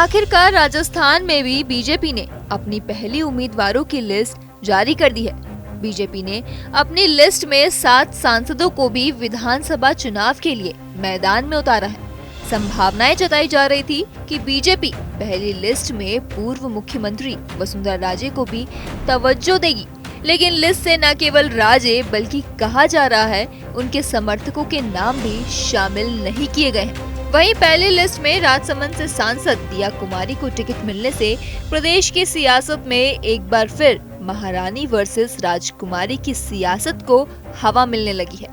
आखिरकार राजस्थान में भी बीजेपी ने अपनी पहली उम्मीदवारों की लिस्ट जारी कर दी है। बीजेपी ने अपनी लिस्ट में 7 सांसदों को भी विधानसभा चुनाव के लिए मैदान में उतारा है। संभावनाएं जताई जा रही थी कि बीजेपी पहली लिस्ट में पूर्व मुख्यमंत्री वसुंधरा राजे को भी तवज्जो देगी, लेकिन लिस्ट से न केवल राजे बल्कि कहा जा रहा है उनके समर्थकों के नाम भी शामिल नहीं किए गए हैं। वहीं पहली लिस्ट में राजसमंद से सांसद दिया कुमारी को टिकट मिलने से प्रदेश की सियासत में एक बार फिर महारानी वर्सेस राजकुमारी की सियासत को हवा मिलने लगी है।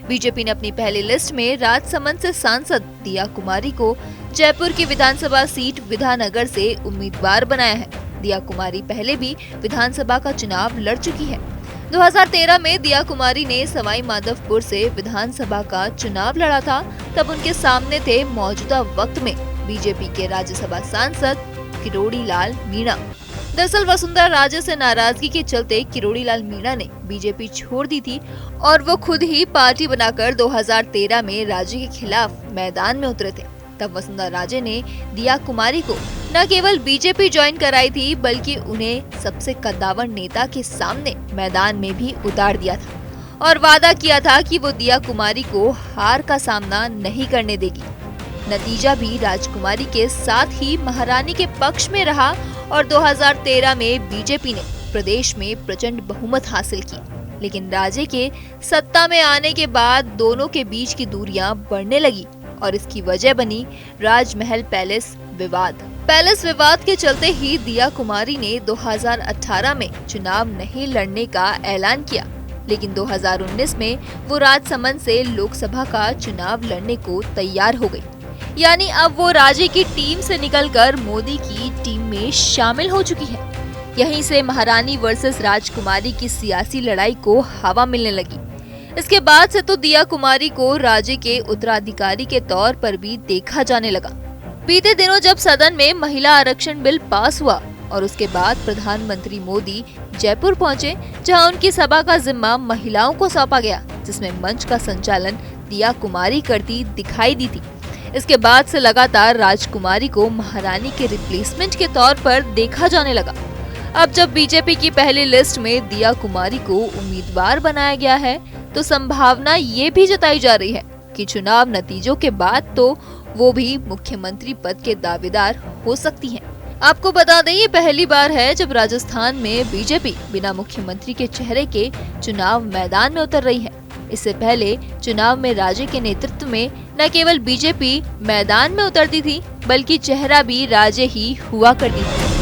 बीजेपी ने अपनी पहली लिस्ट में राजसमंद से सांसद दिया कुमारी को जयपुर की विधानसभा सीट विधानगर से उम्मीदवार बनाया है। दिया कुमारी पहले भी विधानसभा का चुनाव लड़ चुकी है। 2013 में दिया कुमारी ने सवाई माधोपुर से विधानसभा का चुनाव लड़ा था। तब उनके सामने थे मौजूदा वक्त में बीजेपी के राज्यसभा सांसद किरोड़ी लाल मीणा। दरअसल वसुंधरा राजे से नाराजगी के चलते किरोड़ी लाल मीणा ने बीजेपी छोड़ दी थी और वो खुद ही पार्टी बनाकर 2013 में राजे के खिलाफ मैदान में उतरे थे। तब वसुंधरा राजे ने दिया कुमारी को न केवल बीजेपी ज्वाइन कराई थी बल्कि उन्हें सबसे कद्दावर नेता के सामने मैदान में भी उतार दिया था और वादा किया था कि वो दिया कुमारी को हार का सामना नहीं करने देगी। नतीजा भी राजकुमारी के साथ ही महारानी के पक्ष में रहा और 2013 में बीजेपी ने प्रदेश में प्रचंड बहुमत हासिल की। लेकिन राजे के सत्ता में आने के बाद दोनों के बीच की दूरियां बढ़ने लगी और इसकी वजह बनी राजमहल पैलेस विवाद। पैलेस विवाद के चलते ही दिया कुमारी ने 2018 में चुनाव नहीं लड़ने का ऐलान किया, लेकिन 2019 में वो राजसमंद से लोकसभा का चुनाव लड़ने को तैयार हो गई। यानी अब वो राजे की टीम से निकलकर मोदी की टीम में शामिल हो चुकी है। यहीं से महारानी वर्सेस राजकुमारी की सियासी लड़ाई को हवा मिलने लगी। इसके बाद से तो दिया कुमारी को राजे के उत्तराधिकारी के तौर पर भी देखा जाने लगा। बीते दिनों जब सदन में महिला आरक्षण बिल पास हुआ और उसके बाद प्रधानमंत्री मोदी जयपुर पहुंचे, जहां उनकी सभा का जिम्मा महिलाओं को सौंपा गया, जिसमें मंच का संचालन दिया कुमारी करती दिखाई दी थी। इसके बाद से लगातार राजकुमारी को महारानी के रिप्लेसमेंट के तौर पर देखा जाने लगा। अब जब बीजेपी की पहली लिस्ट में दिया कुमारी को उम्मीदवार बनाया गया है, तो संभावना ये भी जताई जा रही है कि चुनाव नतीजों के बाद तो वो भी मुख्यमंत्री पद के दावेदार हो सकती हैं। आपको बता दें, ये पहली बार है जब राजस्थान में बीजेपी बिना मुख्यमंत्री के चेहरे के चुनाव मैदान में उतर रही है। इससे पहले चुनाव में राजे के नेतृत्व में न केवल बीजेपी मैदान में उतरती थी बल्कि चेहरा भी राजे ही हुआ करती थी।